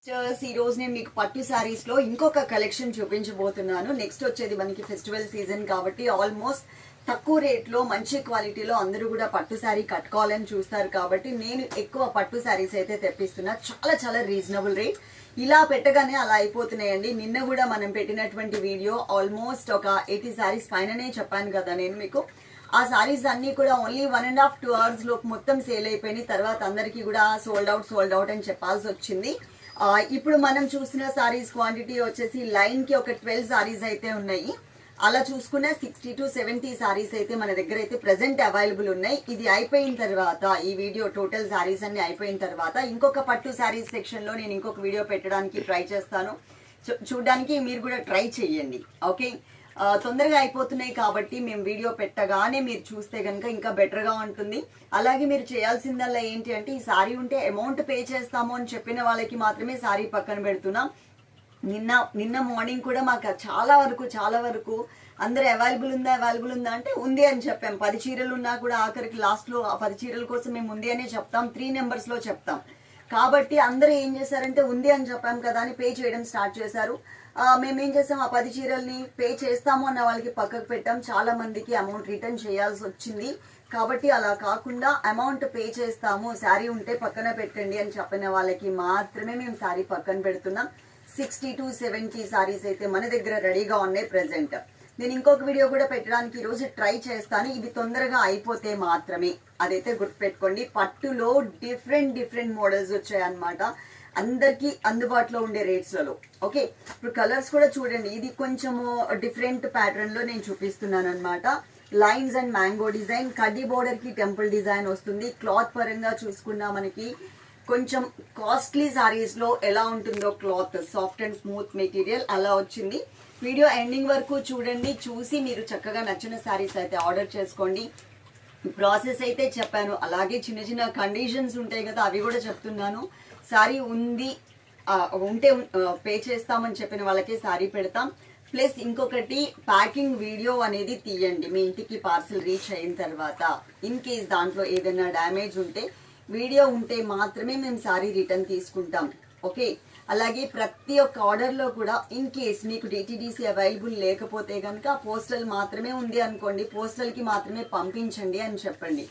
ఈ రోజు నేను మీకు పట్టు సారీస్ లో ఇంకొక కలెక్షన్ చూపించబోతున్నాను. నెక్స్ట్ వచ్చేది మనకి ఫెస్టివల్ సీజన్ కాబట్టి ఆల్మోస్ట్ తక్కువ రేట్ లో మంచి క్వాలిటీలో అందరూ కూడా పట్టు సారీ కట్టుకోవాలని చూస్తారు కాబట్టి నేను ఎక్కువ పట్టు సారీస్ అయితే తెప్పిస్తున్నా. చాలా చాలా రీజనబుల్ రేట్. ఇలా పెట్టగానే అలా అయిపోతున్నాయండి. నిన్న కూడా మనం పెట్టినటువంటి వీడియో ఆల్మోస్ట్ ఒక 80 సారీస్ పైననే చెప్పాను కదా నేను మీకు. ఆ సారీస్ అన్ని కూడా ఓన్లీ 1.5-2 hours లోపు మొత్తం సేల్ అయిపోయినాయి. తర్వాత అందరికీ కూడా సోల్డ్ అవుట్ అని చెప్పాల్సి వచ్చింది. ఇప్పుడు మనం చూసిన సారీస్ క్వాంటిటీ వచ్చేసి లైన్ కి ఒక 12 సారీస్ అయితే ఉన్నాయి. అలా చూసుకున్న 60 to 70 సారీస్ అయితే మన దగ్గర అయితే ప్రెసెంట్ అవైలబుల్ ఉన్నాయి. ఇది అయిపోయిన తర్వాత ఈ వీడియో టోటల్ సారీస్ అన్ని అయిపోయిన తర్వాత ఇంకొక పట్టు సారీస్ సెక్షన్ లో నేను ఇంకొక వీడియో పెట్టడానికి ట్రై చేస్తాను. చూడడానికి మీరు కూడా ట్రై చేయండి. ఓకే, తొందరగా అయిపోతున్నాయి కాబట్టి మేము వీడియో పెట్టగానే మీరు చూస్తే కనుక ఇంకా బెటర్గా ఉంటుంది. అలాగే మీరు చేయాల్సిందల్లా ఏంటి అంటే ఈ సారీ ఉంటే అమౌంట్ పే చేస్తాము అని చెప్పిన వాళ్ళకి మాత్రమే సారీ పక్కన పెడుతున్నాం. నిన్న మార్నింగ్ కూడా మాకు చాలా వరకు అందరు అవైలబుల్ ఉందా అంటే ఉంది అని చెప్పాం. 10 చీరలు ఉన్నా కూడా ఆఖరికి లాస్ట్ లో 10 చీరల కోసం మేము ఉంది అనే చెప్తాం. 3 numbers లో చెప్తాం. కాబట్టి అందరూ ఏం చేశారంటే ఉంది అని చెప్పాం కదా అని పే చేయడం స్టార్ట్ చేశారు. మేమేం చేసాం, ఆ 10 చీరల్ని పే చేస్తాము అన్న వాళ్ళకి పక్కకు పెట్టాం. చాలా మందికి అమౌంట్ రిటర్న్ చేయాల్సి వచ్చింది. కాబట్టి అలా కాకుండా అమౌంట్ పే చేస్తాము, శారీ ఉంటే పక్కన పెట్టండి అని చెప్పిన వాళ్ళకి మాత్రమే మేము శారీ పక్కన పెడుతున్నాం. 60 to 70 సారీస్ అయితే మన దగ్గర రెడీగా ఉన్నాయి ప్రెసెంట్. నేను ఇంకొక వీడియో కూడా పెట్టడానికి ఈరోజు ట్రై చేస్తాను. ఇది తొందరగా అయిపోతే మాత్రమే, అదైతే గుర్తుపెట్టుకోండి. పట్టులో డిఫరెంట్ మోడల్స్ వచ్చాయన్నమాట, అందరికి అందుబాటులో ఉండే రేట్స్లలో. ఓకే, ఇప్పుడు కలర్స్ కూడా చూడండి. ఇది కొంచెము డిఫరెంట్ ప్యాటర్న్ లో నేను చూపిస్తున్నాను అనమాట. లైన్స్ అండ్ మ్యాంగో డిజైన్, కడ్డీ బోర్డర్ కి టెంపుల్ డిజైన్ వస్తుంది. క్లాత్ పరంగా చూసుకున్నా మనకి కొంచెం కాస్ట్లీ సారీస్ లో ఎలా ఉంటుందో cloth, soft and smooth material అలా వచ్చింది. వీడియో ఎండింగ్ వరకు చూడండి. చూసి మీరు చక్కగా నచ్చిన సారీస్ అయితే ఆర్డర్ చేసుకోండి. ప్రాసెస్ అయితే చెప్పాను. అలాగే చిన్న కండిషన్స్ ఉంటాయి కదా, అవి కూడా చెప్తున్నాను. సారీ ఉంటే పే చేస్తామని చెప్పిన వాళ్ళకే సారీ పెడతాం. ప్లస్ ఇంకొకటి, ప్యాకింగ్ వీడియో అనేది తీయండి మీ ఇంటికి పార్సల్ రీచ్ అయిన తర్వాత. ఇన్ కేస్ దాంట్లో ఏదైనా డ్యామేజ్ ఉంటే వీడియో ఉంటే మాత్రమే మేము సారీ రిటర్న్ తీసుకుంటాం. ఓకే, అలాగే ప్రతి ఒక్క ఆర్డర్లో కూడా ఇన్ కేస్ మీకు డిటిడిసి అవైలబుల్ లేకపోతే కనుక పోస్టల్ మాత్రమే ఉంది అనుకోండి, పోస్టల్కి మాత్రమే పంపించండి అని చెప్పండి.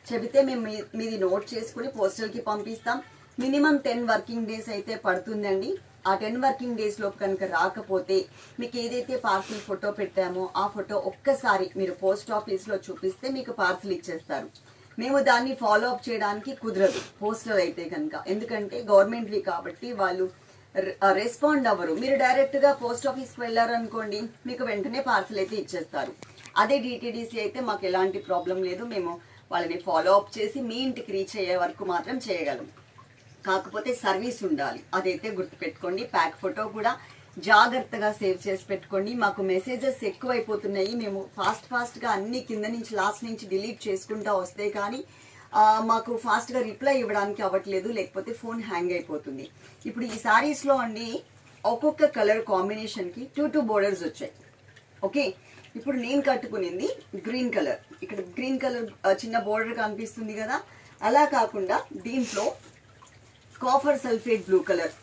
చెబితే మేము మీది నోట్ చేసుకుని పోస్టల్కి పంపిస్తాం. మినిమం 10 వర్కింగ్ డేస్ అయితే పడుతుందండి. ఆ 10 వర్కింగ్ డేస్ లోపు కనుక రాకపోతే మీకు ఏదైతే పార్సిల్ ఫోటో పెట్టామో ఆ ఫోటో ఒక్కసారి మీరు పోస్ట్ ఆఫీస్లో చూపిస్తే మీకు పార్సిల్ ఇచ్చేస్తారు. మేము దాన్ని ఫాలో అప్ చేయడానికి కుదరదు పోస్టల్ అయితే కనుక, ఎందుకంటే గవర్నమెంట్వి కాబట్టి వాళ్ళు రెస్పాండ్ అవ్వరు. మీరు డైరెక్ట్గా పోస్ట్ ఆఫీస్కి వెళ్ళారనుకోండి, మీకు వెంటనే పార్సిల్ అయితే ఇచ్చేస్తారు. అదే డిటిడిసి అయితే మాకు ఎలాంటి ప్రాబ్లం లేదు. మేము వాళ్ళని ఫాలో అప్ చేసి మీ ఇంటికి రీచ్ అయ్యే వరకు మాత్రం చేయగలం. కాకపోతే సర్వీస్ ఉండాలి, అదైతే గుర్తుపెట్టుకోండి. ప్యాక్ ఫోటో కూడా జాగ్రత్తగా సేవ్ చేసి పెట్టుకోండి. మాకు మెసేజెస్ ఎక్కువైపోతున్నాయి. మేము ఫాస్ట్గా అన్ని కింద నుంచి లాస్ట్ నుంచి డిలీట్ చేసుకుంటా వస్తే కానీ మాకు ఫాస్ట్గా రిప్లై ఇవ్వడానికి అవ్వట్లేదు, లేకపోతే ఫోన్ హ్యాంగ్ అయిపోతుంది. ఇప్పుడు ఈ సారీస్లో అండి ఒక్కొక్క కలర్ కాంబినేషన్కి 2 బోర్డర్స్ వచ్చాయి. ఓకే, ఇప్పుడు నేను కట్టుకునింది గ్రీన్ కలర్. ఇక్కడ గ్రీన్ కలర్ చిన్న బోర్డర్ కనిపిస్తుంది కదా, అలా కాకుండా దీంట్లో కాపర్ సల్ఫేట్ బ్లూ కలర్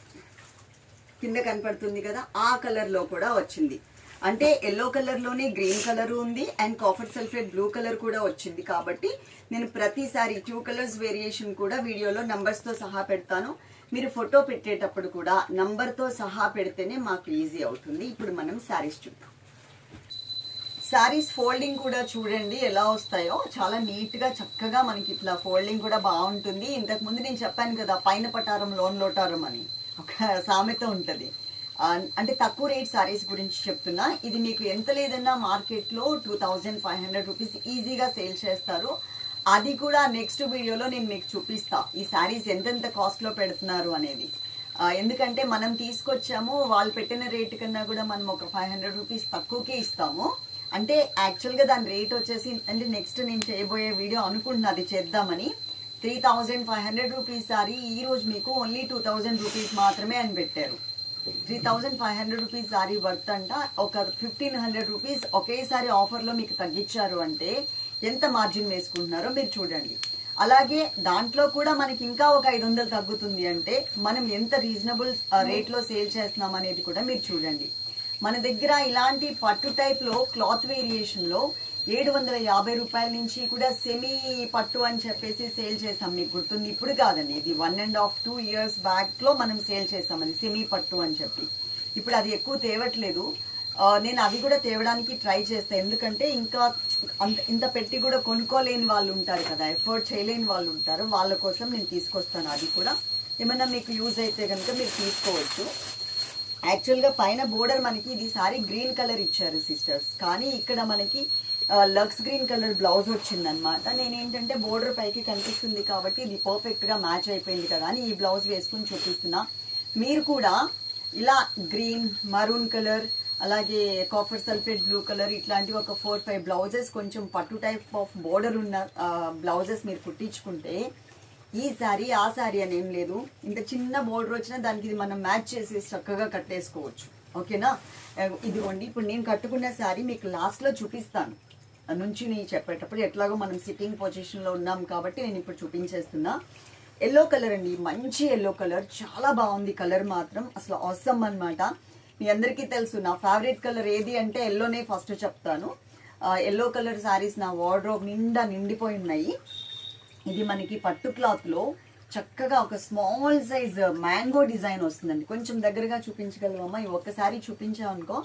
కింద కనపడుతుంది కదా, ఆ కలర్లో కూడా వచ్చింది. అంటే ఎల్లో కలర్లోనే గ్రీన్ కలర్ ఉంది and copper sulphate blue colour కూడా వచ్చింది. కాబట్టి నేను ప్రతిసారి 2 కలర్స్ వేరియేషన్ కూడా వీడియోలో నంబర్స్తో సహా పెడతాను. మీరు ఫోటో పెట్టేటప్పుడు కూడా నంబర్తో సహా పెడితేనే మాకు ఈజీ అవుతుంది. ఇప్పుడు మనం శారీస్ చూద్దాం. శారీస్ ఫోల్డింగ్ కూడా చూడండి ఎలా వస్తాయో, చాలా నీట్గా చక్కగా మనకి ఇట్లా ఫోల్డింగ్ కూడా బాగుంటుంది. ఇంతకుముందు నేను చెప్పాను కదా, పైన పటారం లోన్ లోటారం అని ఒక సామెత ఉంటుంది. అంటే తక్కువ రేట్ సారీస్ గురించి చెప్తున్నా. ఇది మీకు ఎంత లేదన్నా మార్కెట్లో 2500 రూపీస్ ఈజీగా సేల్ చేస్తారు. అది కూడా నెక్స్ట్ వీడియోలో నేను మీకు చూపిస్తా ఈ సారీస్ ఎంతెంత కాస్ట్లో పెడుతున్నారు అనేది. ఎందుకంటే మనం తీసుకొచ్చాము, వాళ్ళు పెట్టిన రేటు కన్నా కూడా మనం ఒక 500 రూపీస్ తక్కువకే ఇస్తాము. అంటే యాక్చువల్గా దాని రేట్ వచ్చేసి, అంటే నెక్స్ట్ నేను చేయబోయే వీడియో అనుకుంటున్నా అది చేద్దామని. 3500 రూపీస్ సారీ ఈరోజు మీకు ఓన్లీ 2000 రూపీస్ మాత్రమే అని పెట్టారు. 3500 రూపీస్ సారీ వర్త్ అంట. ఒక 1500 రూపీస్ ఒకేసారి ఆఫర్లో మీకు తగ్గించారు అంటే ఎంత మార్జిన్ వేసుకుంటున్నారో మీరు చూడండి. అలాగే దాంట్లో కూడా మనకి ఇంకా ఒక 500 తగ్గుతుంది అంటే మనం ఎంత రీజనబుల్ రేట్లో సేల్ చేస్తున్నాం అనేది కూడా మీరు చూడండి. మన దగ్గర ఇలాంటి పట్టు టైప్లో క్లాత్ వేరియేషన్లో 750 రూపాయల నుంచి కూడా సెమీ పట్టు అని చెప్పేసి సేల్ చేసాం. మీకు గుర్తుంది? ఇప్పుడు కాదండి, ఇది 1.5-2 years బ్యాక్లో మనం సేల్ చేసాం అది సెమీ పట్టు అని చెప్పి. ఇప్పుడు అది ఎక్కువ తేవట్లేదు. నేను అవి కూడా తేవడానికి ట్రై చేస్తాను. ఎందుకంటే ఇంకా ఇంత పెట్టి కూడా కొనుక్కోలేని వాళ్ళు ఉంటారు కదా, ఎఫర్ట్ చేయలేని వాళ్ళు ఉంటారు, వాళ్ళ కోసం నేను తీసుకొస్తాను. అది కూడా ఏమన్నా మీకు యూజ్ అయితే కనుక మీరు తీసుకోవచ్చు. యాక్చువల్గా పైన బోర్డర్ మనకి ఇది సారీ గ్రీన్ కలర్ ఇచ్చారు సిస్టర్స్, కానీ ఇక్కడ మనకి లక్స్ గ్రీన్ కలర్ బ్లౌజ్ వచ్చిందనమాట. నేనేంటంటే బోర్డర్ పైకి కనిపిస్తుంది కాబట్టి ఇది పర్ఫెక్ట్గా మ్యాచ్ అయిపోయింది కదా అని ఈ బ్లౌజ్ వేసుకుని చూపిస్తున్నా. మీరు కూడా ఇలా గ్రీన్, మరూన్ కలర్, అలాగే కాపర్ సల్ఫేట్ బ్లూ కలర్ ఇట్లాంటివి ఒక 4-5 బ్లౌజెస్ కొంచెం పట్టు టైప్ ఆఫ్ బోర్డర్ ఉన్న బ్లౌజెస్ మీరు కుట్టించుకుంటే ఈ శారీ ఆ శారీ అని ఏం లేదు. ఇంత చిన్న బోర్డర్ వచ్చినా దానికి ఇది మనం మ్యాచ్ చేసి చక్కగా కట్టేసుకోవచ్చు. ఓకేనా? ఇదిగోండి, ఇప్పుడు నేను కట్టుకున్న శారీ మీకు లాస్ట్లో చూపిస్తాను. నుంచి నేను చెప్పేటప్పుడు ఎట్లాగో మనం సిట్టింగ్ పొజిషన్లో ఉన్నాం కాబట్టి నేను ఇప్పుడు చూపించేస్తున్నా. ఎల్లో కలర్ అండి, మంచి ఎల్లో కలర్, చాలా బాగుంది కలర్ మాత్రం, అసలు ఆసమ్ అన్నమాట. మీ అందరికీ తెలుసు నా ఫేవరెట్ కలర్ ఏది అంటే ఎల్లోనే ఫస్ట్ చెప్తాను. ఎల్లో కలర్ శారీస్ నా వార్డ్రోబ్ నిండా నిండిపోయి ఉన్నాయి. ఇది మనకి పట్టు క్లాత్లో చక్కగా ఒక స్మాల్ సైజ్ మ్యాంగో డిజైన్ వస్తుందండి. కొంచెం దగ్గరగా చూపించగలవమ్మా? ఈ ఒక్కసారి చూపించామనుకో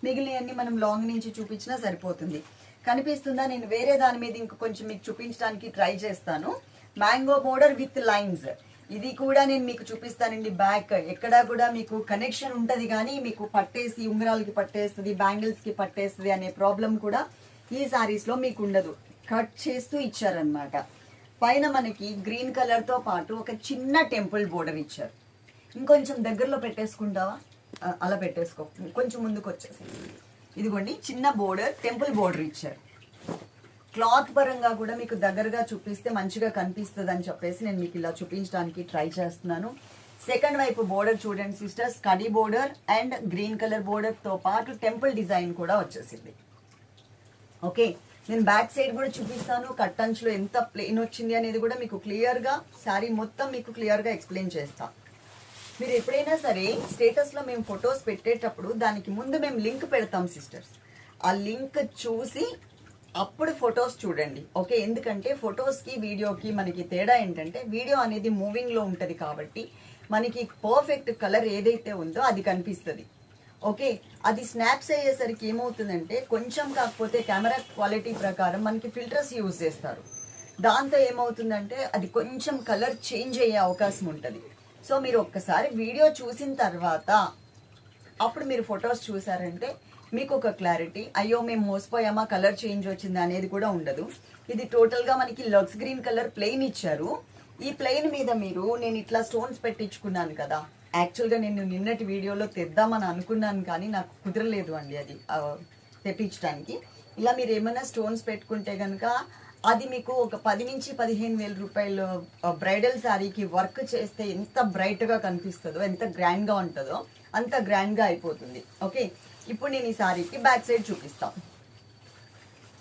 మిగిలినవన్నీ మనం లాంగ్ నుంచి చూపించినా సరిపోతుంది. కనిపిస్తుందా? నేను వేరే దాని మీద ఇంక కొంచెం మీకు చూపించడానికి ట్రై చేస్తాను. మ్యాంగో బోర్డర్ విత్ లైన్స్, ఇది కూడా నేను మీకు చూపిస్తానండి. బ్యాక్ ఎక్కడా కూడా మీకు కనెక్షన్ ఉంటుంది కానీ మీకు పట్టేసి ఉంగరాలకి పట్టేస్తుంది, బ్యాంగిల్స్కి పట్టేస్తుంది అనే ప్రాబ్లం కూడా ఈ శారీస్లో మీకు ఉండదు. కట్ చేస్తూ ఇచ్చారనమాట. పైన మనకి గ్రీన్ కలర్తో పాటు ఒక చిన్న టెంపుల్ బోర్డర్ ఇచ్చారు. ఇంకొంచెం దగ్గరలో పెట్టేసుకుంటావా? అలా పెట్టేసుకో, కొంచెం ముందుకు వచ్చేసి. ఇదిగోండి, చిన్న బోర్డర్, టెంపుల్ బోర్డర్ ఇచ్చారు. క్లాత్ పరంగా కూడా మీకు దగ్గరగా చూపిస్తే మంచిగా కనిపిస్తుంది అని చెప్పేసి నేను మీకు ఇలా చూపించడానికి ట్రై చేస్తున్నాను. సెకండ్ వైపు బోర్డర్ చూడండి సిస్టర్స్, కడీ బోర్డర్ అండ్ గ్రీన్ కలర్ బోర్డర్తో పాటు టెంపుల్ డిజైన్ కూడా వచ్చేసింది. ఓకే, నేను బ్యాక్ సైడ్ కూడా చూపిస్తాను. కట్టంచులో ఎంత ప్లెయిన్ వచ్చింది అనేది కూడా మీకు క్లియర్గా శారీ మొత్తం మీకు క్లియర్గా ఎక్స్ప్లెయిన్ చేస్తాను. మీరు ఎప్పుడైనా సరే స్టేటస్లో మేము ఫొటోస్ పెట్టేటప్పుడు దానికి ముందు మేము లింక్ పెడతాం సిస్టర్స్. ఆ లింక్ చూసి అప్పుడు ఫొటోస్ చూడండి. ఓకే, ఎందుకంటే ఫొటోస్కి వీడియోకి మనకి తేడా ఏంటంటే వీడియో అనేది మూవింగ్లో ఉంటుంది కాబట్టి మనకి పర్ఫెక్ట్ కలర్ ఏదైతే ఉందో అది కనిపిస్తుంది. ఓకే, అది స్నాప్స్ అయ్యేసరికి ఏమవుతుందంటే కొంచెం కాకపోతే కెమెరా క్వాలిటీ ప్రకారం మనకి ఫిల్టర్స్ యూజ్ చేస్తారు. దాంతో ఏమవుతుందంటే అది కొంచెం కలర్ చేంజ్ అయ్యే అవకాశం ఉంటుంది. సో మీరు ఒక్కసారి వీడియో చూసిన తర్వాత అప్పుడు మీరు ఫొటోస్ చూసారంటే మీకు ఒక క్లారిటీ, అయ్యో మేము మోసపోయామా, కలర్ చేంజ్ వచ్చిందా అనేది కూడా ఉండదు. ఇది టోటల్గా మనకి లక్స్ గ్రీన్ కలర్ ప్లెయిన్ ఇచ్చారు. ఈ ప్లెయిన్ మీద మీరు నేను ఇట్లా స్టోన్స్ పెట్టించుకున్నాను కదా, యాక్చువల్గా నేను నిన్నటి వీడియోలో తెద్దామని అనుకున్నాను కానీ నాకు కుదరలేదు అండి అది తెప్పించడానికి. ఇలా మీరు ఏమైనా స్టోన్స్ పెట్టుకుంటే కనుక అది మీకు ఒక 10 నుంచి 15,000 రూపాయలు బ్రైడల్ శారీకి వర్క్ చేస్తే ఎంత బ్రైట్గా కనిపిస్తుందో, ఎంత గ్రాండ్గా ఉంటుందో అంత గ్రాండ్గా అయిపోతుంది. ఓకే, ఇప్పుడు నేను ఈ శారీకి బ్యాక్ సైడ్ చూపిస్తాను.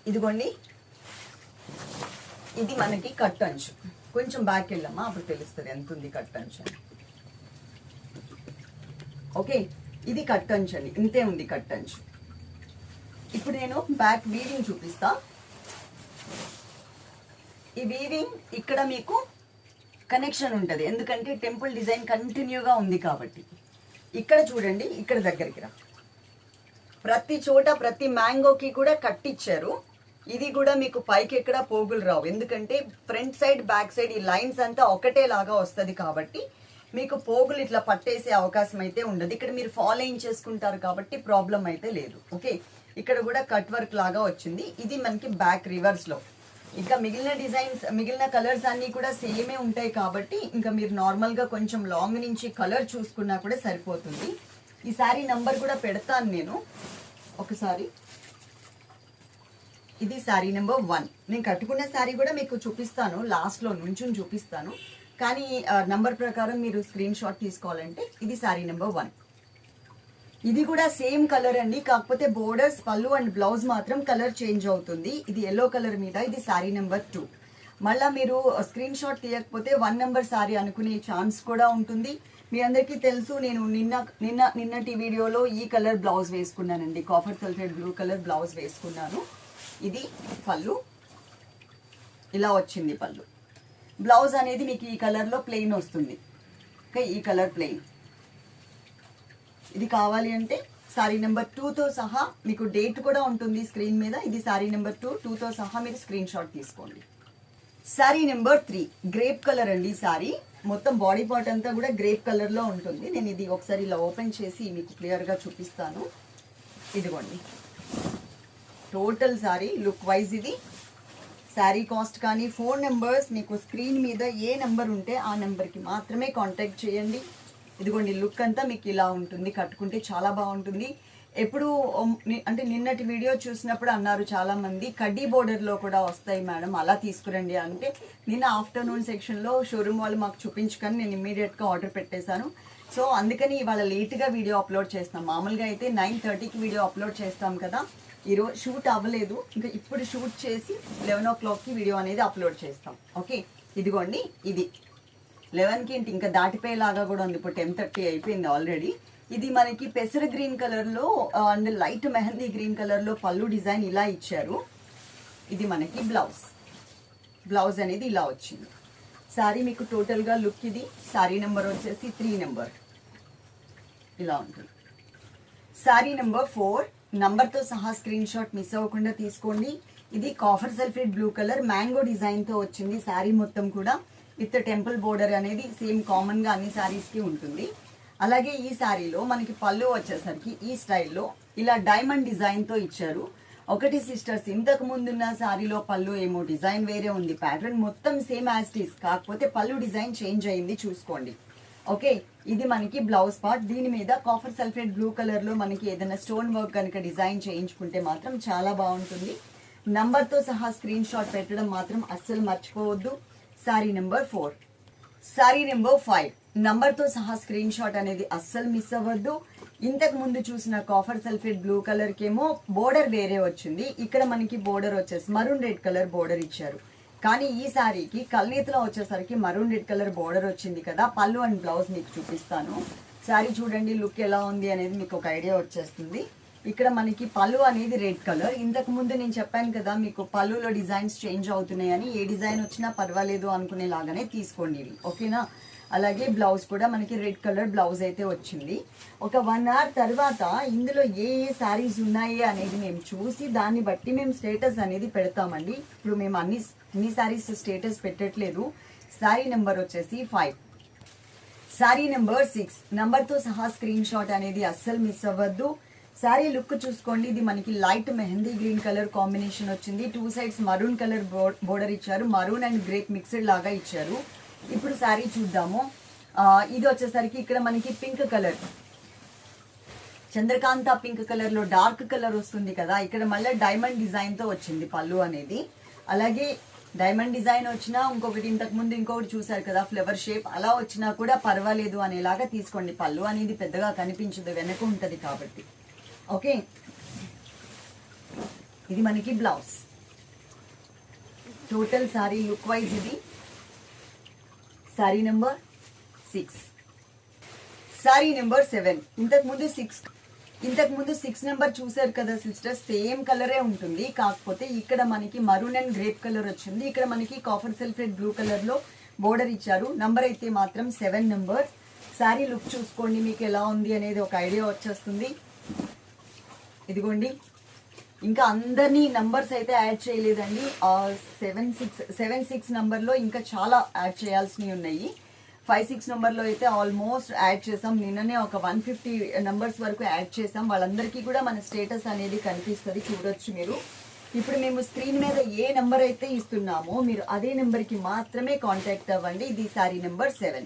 ఇదిగోండి, ఇది మనకి కట్ అంచు. కొంచెం బ్యాక్ వెళ్ళమ్మా, అప్పుడు తెలుస్తుంది ఎంత ఉంది కట్ అంచు. ఓకే, ఇది కట్ అంచు అండి, ఇంతే ఉంది కట్ అంచు. ఇప్పుడు నేను బ్యాక్ వీవింగ్ చూపిస్తా. ఈ వీవింగ్ ఇక్కడ మీకు కనెక్షన్ ఉంటుంది, ఎందుకంటే టెంపుల్ డిజైన్ కంటిన్యూగా ఉంది కాబట్టి. ఇక్కడ చూడండి, ఇక్కడ దగ్గరికి రా, ప్రతి చోట ప్రతి మ్యాంగోకి కూడా కట్టిచ్చారు. ఇది కూడా మీకు పైకి ఎక్కడ పోగులు రావు, ఎందుకంటే ఫ్రంట్ సైడ్ బ్యాక్ సైడ్ ఈ లైన్స్ అంతా ఒకటే లాగా వస్తుంది కాబట్టి మీకు పోగులు ఇట్లా పట్టేసే అవకాశం అయితే ఉండదు. ఇక్కడ మీరు ఫాలోయింగ్ చేసుకుంటారు కాబట్టి ప్రాబ్లం అయితే లేదు. ఓకే, ఇక్కడ కూడా కట్ వర్క్ లాగా వచ్చింది. ఇది మనకి బ్యాక్ రివర్స్ లో. ఇంకా మిగిలిన డిజైన్స్, మిగిలిన కలర్స్ అన్నీ కూడా సేమే ఉంటాయి కాబట్టి ఇంకా మీరు నార్మల్గా కొంచెం లాంగ్ నుంచి కలర్ చూసుకున్నా కూడా సరిపోతుంది. ఈ శారీ నంబర్ కూడా పెడతాను నేను ఒకసారి. ఇది శారీ నెంబర్ 1. నేను కట్టుకున్న శారీ కూడా మీకు చూపిస్తాను, లాస్ట్లో నుంచి చూపిస్తాను, కానీ నంబర్ ప్రకారం మీరు స్క్రీన్ షాట్ తీసుకోవాలంటే ఇది శారీ నెంబర్ 1. ఇది కూడా సేమ్ కలర్ అండి, కాకపోతే బోర్డర్స్, పళ్ళు అండ్ బ్లౌజ్ మాత్రం కలర్ చేంజ్ అవుతుంది. ఇది ఎల్లో కలర్ మీద, ఇది శారీ నెంబర్ 2. మళ్ళీ మీరు స్క్రీన్ షాట్ తీయకపోతే 1 నెంబర్ సారీ అనుకునే ఛాన్స్ కూడా ఉంటుంది. మీ అందరికీ తెలుసు, నేను నిన్నటి వీడియోలో ఈ కలర్ బ్లౌజ్ వేసుకున్నానండి, copper sulphate blue colour blouse వేసుకున్నాను. ఇది పళ్ళు, ఇలా వచ్చింది పళ్ళు. బ్లౌజ్ అనేది మీకు ఈ కలర్లో ప్లెయిన్ వస్తుంది. ఓకే, ఈ కలర్ ప్లెయిన్. ఇది కావాలి అంటే సారీ నెంబర్ 2తో సహా మీకు డేట్ కూడా ఉంటుంది స్క్రీన్ మీద. ఇది సారీ నెంబర్ 2తో సహా మీరు స్క్రీన్ షాట్ తీసుకోండి. సారీ నెంబర్ 3 గ్రేప్ కలర్ అండి. సారీ మొత్తం బాడీ పార్ట్ అంతా కూడా గ్రేప్ కలర్లో ఉంటుంది. నేను ఇది ఒకసారి ఇలా ఓపెన్ చేసి మీకు క్లియర్గా చూపిస్తాను. ఇదిగోండి టోటల్ సారీ లుక్ వైజ్ ఇది. శారీ కాస్ట్ కానీ ఫోన్ నెంబర్స్ మీకు స్క్రీన్ మీద ఏ నెంబర్ ఉంటే ఆ నెంబర్కి మాత్రమే కాంటాక్ట్ చేయండి. ఇదిగోండి లుక్ అంతా మీకు ఇలా ఉంటుంది, కట్టుకుంటే చాలా బాగుంటుంది. ఎప్పుడు అంటే నిన్నటి వీడియో చూసినప్పుడు అన్నారు చాలామంది కడ్డీ బోర్డర్లో కూడా వస్తాయి మేడం, అలా తీసుకురండి అంటే నిన్న ఆఫ్టర్నూన్ సెక్షన్లో షోరూమ్ వాళ్ళు మాకు చూపించుకొని నేను ఇమ్మీడియట్గా ఆర్డర్ పెట్టేశాను. సో అందుకని ఇవాళ లేట్గా వీడియో అప్లోడ్ చేస్తాం. మామూలుగా అయితే 9:30కి వీడియో అప్లోడ్ చేస్తాం కదా, ఈరోజు షూట్ అవ్వలేదు, ఇంకా ఇప్పుడు షూట్ చేసి 11 o'clockకి వీడియో అనేది అప్లోడ్ చేస్తాం. ఓకే, ఇదిగోండి ఇది 11కి ఇంకా దాటిపోయేలాగా కూడా ఉంది. ఇప్పుడు 10:30 అయిపోయింది ఆల్రెడీ. ఇది మనకి పెసర గ్రీన్ కలర్లో అండ్ లైట్ మెహందీ గ్రీన్ కలర్లో పళ్ళు డిజైన్ ఇలా ఇచ్చారు. ఇది మనకి బ్లౌజ్ అనేది ఇలా వచ్చింది. శారీ మీకు టోటల్గా లుక్ ఇది. శారీ నెంబర్ వచ్చేసి 3 నెంబర్ ఇలా ఉంటుంది. శారీ నెంబర్ 4 నంబర్తో సహా స్క్రీన్ షాట్ మిస్ అవ్వకుండా తీసుకోండి. ఇది copper sulphate blue colour mango డిజైన్తో వచ్చింది. శారీ మొత్తం కూడా విత్ టెంపుల్ బోర్డర్ అనేది సేమ్ కామన్గా అన్ని శారీస్కి ఉంటుంది. అలాగే ఈ శారీలో మనకి పళ్ళు వచ్చేసరికి ఈ స్టైల్లో ఇలా డైమండ్ డిజైన్తో ఇచ్చారు. ఒకటి సిస్టర్స్, ఇంతకు ముందున్న శారీలో పళ్ళు ఏమో డిజైన్ వేరే ఉంది, ప్యాటర్న్ మొత్తం సేమ్ యాజ్ ఇట్ ఈస్, కాకపోతే పళ్ళు డిజైన్ చేంజ్ అయింది చూసుకోండి. ఓకే, ఇది మనకి బ్లౌజ్ పార్ట్. దీని మీద కాఫర్ సల్ఫేట్ బ్లూ కలర్లో మనకి ఏదైనా స్టోన్ వర్క్ కనుక డిజైన్ చేయించుకుంటే మాత్రం చాలా బాగుంటుంది. నంబర్తో సహా స్క్రీన్ షాట్ పెట్టడం మాత్రం అస్సలు మర్చిపోవద్దు. శారీ నెంబర్ 4. శారీ నెంబర్ 5 నంబర్తో సహా స్క్రీన్ షాట్ అనేది అస్సలు మిస్ అవ్వద్దు. ఇంతకు ముందు చూసిన కాఫర్ సల్ఫేట్ బ్లూ కలర్కి ఏమో బోర్డర్ వేరే వచ్చింది. ఇక్కడ మనకి బోర్డర్ వచ్చేసి మరూన్ రెడ్ కలర్ బోర్డర్ ఇచ్చారు. కానీ ఈ శారీకి కల్నేతలో వచ్చేసరికి మరూన్ రెడ్ కలర్ బోర్డర్ వచ్చింది కదా. పళ్ళు అండ్ బ్లౌజ్ మీకు చూపిస్తాను. శారీ చూడండి లుక్ ఎలా ఉంది అనేది మీకు ఒక ఐడియా వచ్చేస్తుంది. ఇక్కడ మనకి పళ్ళు అనేది రెడ్ కలర్. ఇంతకు ముందు నేను చెప్పాను కదా మీకు పళ్ళులో డిజైన్స్ చేంజ్ అవుతున్నాయని, ఏ డిజైన్ వచ్చినా పర్వాలేదు అనుకునేలాగానే తీసుకోండి ఇవి, ఓకేనా. అలాగే బ్లౌజ్ కూడా మనకి రెడ్ కలర్ బ్లౌజ్ అయితే వచ్చింది. ఒక 1 hour తర్వాత ఇందులో ఏ శారీస్ ఉన్నాయి అనేది మేము చూసి దాన్ని బట్టి మేము స్టేటస్ అనేది పెడతామండి. ఇప్పుడు మేము అన్ని శారీస్ స్టేటస్ పెట్టట్లేదు. శారీ నెంబర్ వచ్చేసి 5. శారీ నెంబర్ 6 నంబర్తో సహా స్క్రీన్ షాట్ అనేది అస్సలు మిస్ అవ్వద్దు. శారీ లుక్ చూసుకోండి. ఇది మనకి light mehndi green colour combination వచ్చింది. 2 sides మరూన్ కలర్ బోర్డర్ ఇచ్చారు. మరూన్ అండ్ గ్రేప్ మిక్స్డ్ లాగా ఇచ్చారు. ఇప్పుడు శారీ చూద్దాము. ఇది వచ్చేసరికి ఇక్కడ మనకి పింక్ కలర్, చంద్రకాంత పింక్ కలర్లో డార్క్ కలర్ వస్తుంది కదా. ఇక్కడ మళ్ళీ డైమండ్ డిజైన్తో వచ్చింది పళ్ళు అనేది. అలాగే డైమండ్ డిజైన్ వచ్చినా ఇంకొకటి ఇంతకు ముందు ఇంకొకటి చూసారు కదా ఫ్లవర్ షేప్, అలా వచ్చినా కూడా పర్వాలేదు అనేలాగా తీసుకోండి. పళ్ళు అనేది పెద్దగా కనిపించదు, వెనక ఉంటుంది కాబట్టి. ఓకే, ఇది మనకి blouse. Total sari look wise ఇది. శారీ నెంబర్ 6. శారీ నెంబర్ 7 ఇంతకు ముందు 6 నెంబర్ చూసారు కదా సిస్టర్స్, సేమ్ కలరే ఉంటుంది. కాకపోతే ఇక్కడ మనకి మరూన్ అండ్ గ్రేప్ కలర్ వచ్చింది. ఇక్కడ మనకి కాఫర్ సల్ఫేట్ బ్లూ కలర్లో బోర్డర్ ఇచ్చారు. నంబర్ అయితే మాత్రం 7 నెంబర్. శారీ లుక్ చూసుకోండి, మీకు ఎలా ఉంది అనేది ఒక ఐడియా వచ్చేస్తుంది. ఇదిగోండి, ఇంకా అందరినీ నంబర్స్ అయితే యాడ్ చేయలేదండి. 7-6 నెంబర్లో ఇంకా చాలా యాడ్ చేయాల్సినవి ఉన్నాయి. 5-6 నెంబర్లో అయితే ఆల్మోస్ట్ యాడ్ చేసాం. నిన్ననే ఒక 150 నెంబర్స్ వరకు యాడ్ చేసాం. వాళ్ళందరికీ కూడా మన స్టేటస్ అనేది కనిపిస్తుంది, చూడొచ్చు మీరు. ఇప్పుడు మేము స్క్రీన్ మీద ఏ నెంబర్ అయితే ఇస్తున్నామో మీరు అదే నెంబర్కి మాత్రమే కాంటాక్ట్ అవ్వండి. ఇది శారీ నెంబర్ 7.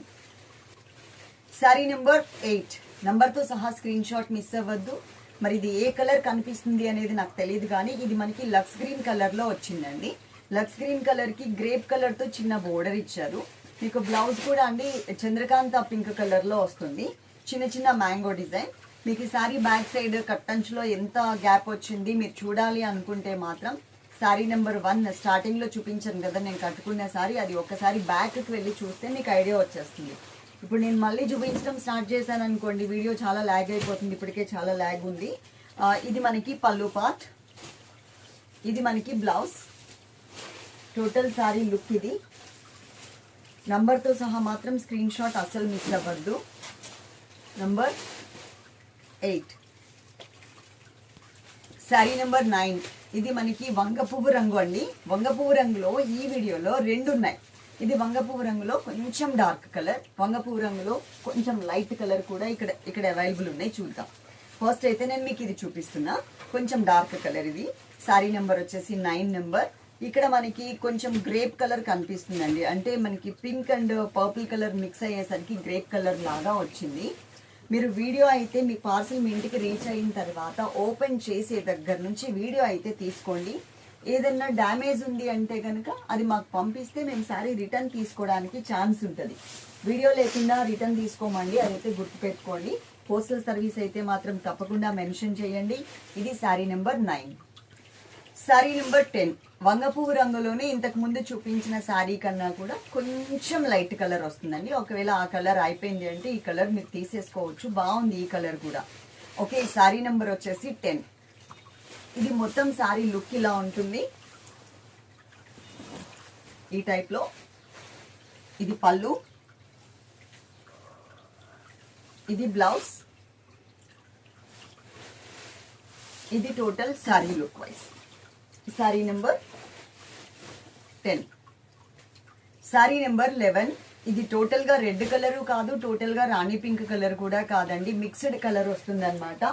శారీ నెంబర్ 8 నంబర్తో సహా స్క్రీన్ షాట్ మిస్ అవ్వద్దు. మరి ఇది ఏ కలర్ కనిపిస్తుంది అనేది నాకు తెలియదు, కానీ ఇది మనకి లక్స్ గ్రీన్ కలర్లో వచ్చిందండి. లక్స్ గ్రీన్ కలర్కి గ్రేప్ కలర్తో చిన్న బోర్డర్ ఇచ్చారు. మీకు బ్లౌజ్ కూడా అండి చంద్రకాంత పింక్ కలర్లో వస్తుంది. చిన్న చిన్న మ్యాంగో డిజైన్. మీకు ఈ సారీ బ్యాక్ సైడ్ కట్టంచులో ఎంత గ్యాప్ వచ్చింది మీరు చూడాలి అనుకుంటే మాత్రం శారీ నెంబర్ 1 స్టార్టింగ్ లో చూపించాను కదా నేను కట్టుకున్న శారీ, అది ఒక్కసారి బ్యాక్ కి వెళ్ళి చూస్తే మీకు ఐడియా వచ్చేస్తుంది. ఇప్పుడు నేను మళ్ళీ చూపించడం స్టార్ట్ చేశాను అనుకోండి, వీడియో చాలా ల్యాగ్ అయిపోతుంది, ఇప్పటికే చాలా ల్యాగ్ ఉంది. ఇది మనకి పళ్ళు పార్ట్, ఇది మనకి బ్లౌజ్. టోటల్ శారీ లుక్ ఇది. నంబర్తో సహా మాత్రం స్క్రీన్ షాట్ అస్సలు మిస్ అవ్వద్దు. నంబర్ 8. శారీ నెంబర్ 9. ఇది మనకి వంగ పువ్వు రంగు అండి. వంగ పువ్వు రంగులో ఈ వీడియోలో 2 ఉన్నాయి. ఇది వంగ పువ్వు రంగులో కొంచెం డార్క్ కలర్, వంగ పువ్వు రంగులో కొంచెం లైట్ కలర్ కూడా ఇక్కడ అవైలబుల్ ఉన్నాయి. చూద్దాం. ఫస్ట్ అయితే నేను మీకు ఇది చూపిస్తున్నా, కొంచెం డార్క్ కలర్. ఇది శారీ నెంబర్ వచ్చేసి 9 నెంబర్. ఇక్కడ మనకి కొంచెం గ్రేప్ కలర్ కనిపిస్తుందండి, అంటే మనకి pink and purple colour mix అయ్యేసరికి గ్రేప్ కలర్ లాగా వచ్చింది. మీరు వీడియో అయితే మీ పార్సల్ మీ ఇంటికి రీచ్ అయిన తర్వాత ఓపెన్ చేసే దగ్గర నుంచి వీడియో అయితే తీసుకోండి. ఏదన్నా డ్యామేజ్ ఉంది అంటే కనుక అది మాకు పంపిస్తే మేము శారీ రిటర్న్ తీసుకోవడానికి ఛాన్స్ ఉంటుంది. వీడియో లేకుండా రిటర్న్ తీసుకోమండి, అదైతే గుర్తుపెట్టుకోండి. పోస్టల్ సర్వీస్ అయితే మాత్రం తప్పకుండా మెన్షన్ చేయండి. ఇది శారీ నెంబర్ 9. శారీ నెంబర్ 10. వంగ పువ్వు రంగులోనే ఇంతకు ముందు చూపించిన శారీ కన్నా కూడా కొంచెం లైట్ కలర్ వస్తుందండి. ఒకవేళ ఆ కలర్ అయిపోయింది అంటే ఈ కలర్ మీరు తీసేసుకోవచ్చు, బాగుంది ఈ కలర్ కూడా. ఓకే, శారీ నెంబర్ వచ్చేసి 10. ఇది మొత్తం శారీ లుక్ ఇలా ఉంటుంది, ఈ టైప్ లో. ఇది పళ్ళు, ఇది బ్లౌజ్, ఇది total sari look wise. Sari number 10. Sari number 11. ఇది టోటల్ గా రెడ్ కలర్ కాదు, టోటల్ గా రాణి పింక్ కలర్ కూడా కాదండి, మిక్స్డ్ కలర్ వస్తుంది అనమాట.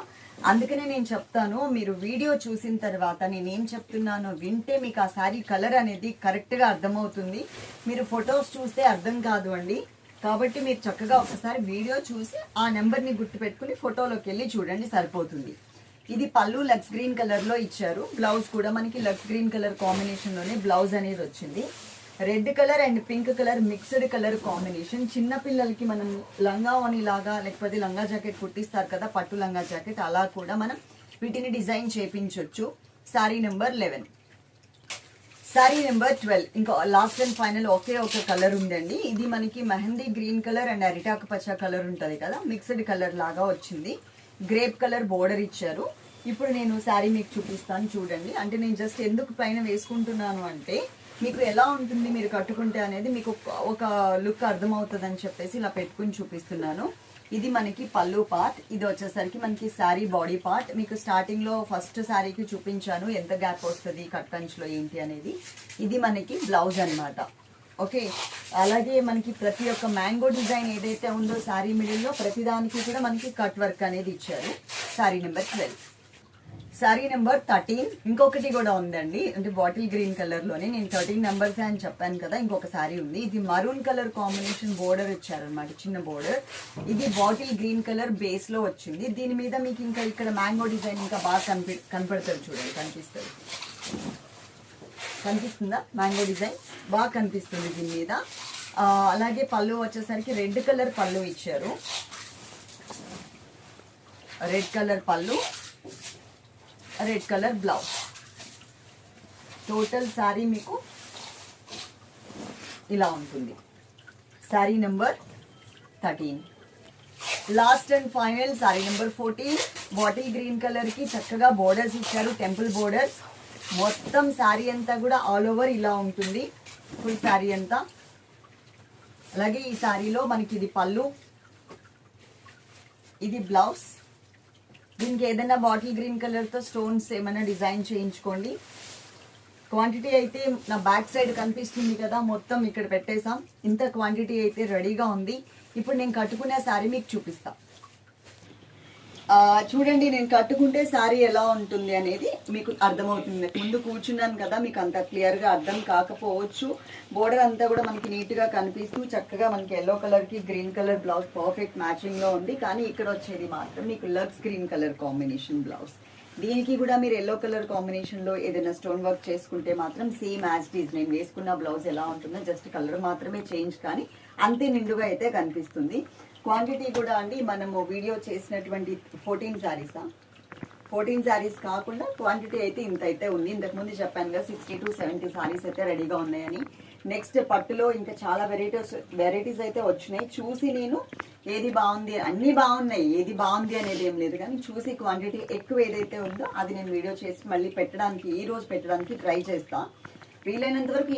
అందుకనే నేను చెప్తాను, మీరు వీడియో చూసిన తర్వాత నేనేం చెప్తున్నానో వింటే మీకు ఆ శారీ కలర్ అనేది కరెక్ట్ గా అర్థమవుతుంది. మీరు ఫొటోస్ చూస్తే అర్థం కాదు అండి. కాబట్టి మీరు చక్కగా ఒకసారి వీడియో చూసి ఆ నెంబర్ ని గుర్తుపెట్టుకుని ఫోటోలోకి వెళ్ళి చూడండి, సరిపోతుంది. ఇది పళ్ళు లక్స్ గ్రీన్ కలర్ లో ఇచ్చారు. బ్లౌజ్ కూడా మనకి లక్స్ గ్రీన్ కలర్ కాంబినేషన్ లోనే బ్లౌజ్ అనేది వచ్చింది. Red colour and pink colour mixed colour combination. చిన్న పిల్లలకి మనం లంగా ఓని లాగా లేకపోతే లంగా జాకెట్ కుట్టిస్తారు కదా, పట్టు లంగా జాకెట్, అలా కూడా మనం వీటిని డిజైన్ చేయించవచ్చు. శారీ నెంబర్ 11. శారీ నెంబర్ 12. ఇంకా లాస్ట్ అండ్ ఫైనల్ ఒకే ఒక కలర్ ఉందండి. ఇది మనకి మెహందీ గ్రీన్ కలర్ అండ్ అరిటాకు పచ్చ కలర్ ఉంటది కదా, మిక్స్డ్ కలర్ లాగా వచ్చింది. గ్రేప్ కలర్ బోర్డర్ ఇచ్చారు. ఇప్పుడు నేను శారీ మీకు చూపిస్తాను చూడండి. అంటే నేను జస్ట్ ఎందుకు పైన వేసుకుంటున్నాను అంటే మీకు ఎలా ఉంటుంది మీరు కట్టుకుంటే అనేది మీకు ఒక లుక్ అర్థమవుతుంది అని చెప్పేసి ఇలా పెట్టుకుని చూపిస్తున్నాను. ఇది మనకి పళ్ళు పార్ట్, ఇది వచ్చేసరికి మనకి శారీ బాడీ పార్ట్. మీకు స్టార్టింగ్ లో ఫస్ట్ శారీకి చూపించాను ఎంత గ్యాప్ వస్తుంది కట్ కంచ్లో ఏంటి అనేది. ఇది మనకి బ్లౌజ్ అన్నమాట. ఓకే, అలాగే మనకి ప్రతి ఒక్క మ్యాంగో డిజైన్ ఏదైతే ఉందో శారీ మిడిల్లో ప్రతిదానికి కూడా మనకి కట్ వర్క్ అనేది ఇచ్చారు. శారీ నెంబర్ 12. శారీ నెంబర్ 13. ఇంకొకటి కూడా ఉందండి, అంటే బాటిల్ గ్రీన్ కలర్ లోనే. నేను 13 నెంబర్స్ అని చెప్పాను కదా, ఇంకొక శారీ ఉంది. ఇది మరూన్ కలర్ కాంబినేషన్ బోర్డర్ ఇచ్చారనమాట, చిన్న బోర్డర్. ఇది బాటిల్ గ్రీన్ కలర్ బేస్ లో వచ్చింది. దీని మీద మీకు ఇంకా ఇక్కడ మ్యాంగో డిజైన్ ఇంకా బాగా కనపడుతుంది చూడండి, కనిపిస్తుందా? మ్యాంగో డిజైన్ బాగా కనిపిస్తుంది దీని మీద. అలాగే పళ్ళు వచ్చేసరికి రెడ్ కలర్ పళ్ళు ఇచ్చారు. రెడ్ కలర్ పళ్ళు, red colour blouse. Total sari మీకు ఇలా ఉంటుంది. Sari number 13. Last and final sari number 14. Bottle green colour కి చక్కగా బోర్డర్స్ ఇచ్చారు, టెంపుల్ బోర్డర్స్. మొత్తం శారీ అంతా కూడా ఆల్ ఓవర్ ఇలా ఉంటుంది, ఫుల్ శారీ అంతా. అలాగే ఈ శారీలో మనకి ఇది పళ్ళు, ఇది బ్లౌజ్. దీనికి ఏదైనా బాటిల్ గ్రీన్ కలర్తో స్టోన్స్ ఏమైనా డిజైన్ చేయించుకోండి. క్వాంటిటీ అయితే నా బ్యాక్ సైడ్ కనిపిస్తుంది కదా, మొత్తం ఇక్కడ పెట్టేసాం. ఇంత క్వాంటిటీ అయితే రెడీగా ఉంది. ఇప్పుడు నేను కట్టుకునే శారీ మీకు చూపిస్తా. చూడండి, నేను కట్టుకుంటే శారీ ఎలా ఉంటుంది అనేది మీకు అర్థమవుతుంది. ముందు కూర్చున్నాను కదా, మీకు అంత క్లియర్గా అర్థం కాకపోవచ్చు. బోర్డర్ అంతా కూడా మనకి నీట్గా కనిపిస్తూ చక్కగా మనకి ఎల్లో కలర్కి గ్రీన్ కలర్ బ్లౌజ్ పర్ఫెక్ట్ మ్యాచింగ్లో ఉంది. కానీ ఇక్కడ వచ్చేది మాత్రం మీకు లక్స్ గ్రీన్ కలర్ కాంబినేషన్ బ్లౌజ్. దీనికి కూడా మీరు ఎల్లో కలర్ కాంబినేషన్లో ఏదైనా స్టోన్ వర్క్ చేసుకుంటే మాత్రం సేమ్ యాజ్ ఇట్ ఈజ్ నేను వేసుకున్న బ్లౌజ్ ఎలా ఉంటుందో జస్ట్ కలర్ మాత్రమే చేంజ్, కానీ అంతే నిండుగా అయితే కనిపిస్తుంది. క్వాంటిటీ కూడా అండి మనము వీడియో చేసినటువంటి 14 శారీసా 14 శారీస్ కాకుండా క్వాంటిటీ అయితే ఇంత అయితే ఉంది. ఇంతకుముందు చెప్పాను కదా 60 to 70 శారీస్ అయితే రెడీగా ఉన్నాయని. నెక్స్ట్ పట్టులో ఇంకా చాలా వెరైటీస్ అయితే వచ్చినాయి. చూసి నేను ఏది బాగుంది, అన్నీ బాగున్నాయి, ఏది బాగుంది అనేది ఏం లేదు, కానీ చూసి క్వాంటిటీ ఎక్కువ ఏదైతే ఉందో అది నేను వీడియో చేసి మళ్ళీ పెట్టడానికి, ఈ రోజు పెట్టడానికి ట్రై చేస్తా. వీలైనంత వరకు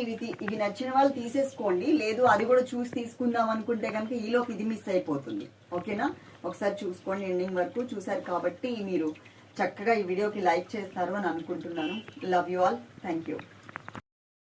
ఇవి నచ్చిన వాళ్ళు తీసేసుకోండి, లేదు అది కూడా చూసి తీసుకుందాం అనుకుంటే కనుక ఈలోపు ఇది మిస్ అయిపోతుంది. ఓకేనా? ఒకసారి చూసుకోండి. ఎండింగ్ వరకు చూసారు కాబట్టి మీరు చక్కగా ఈ వీడియోకి లైక్ చేస్తారు అని అనుకుంటున్నాను. Love you all. Thank you.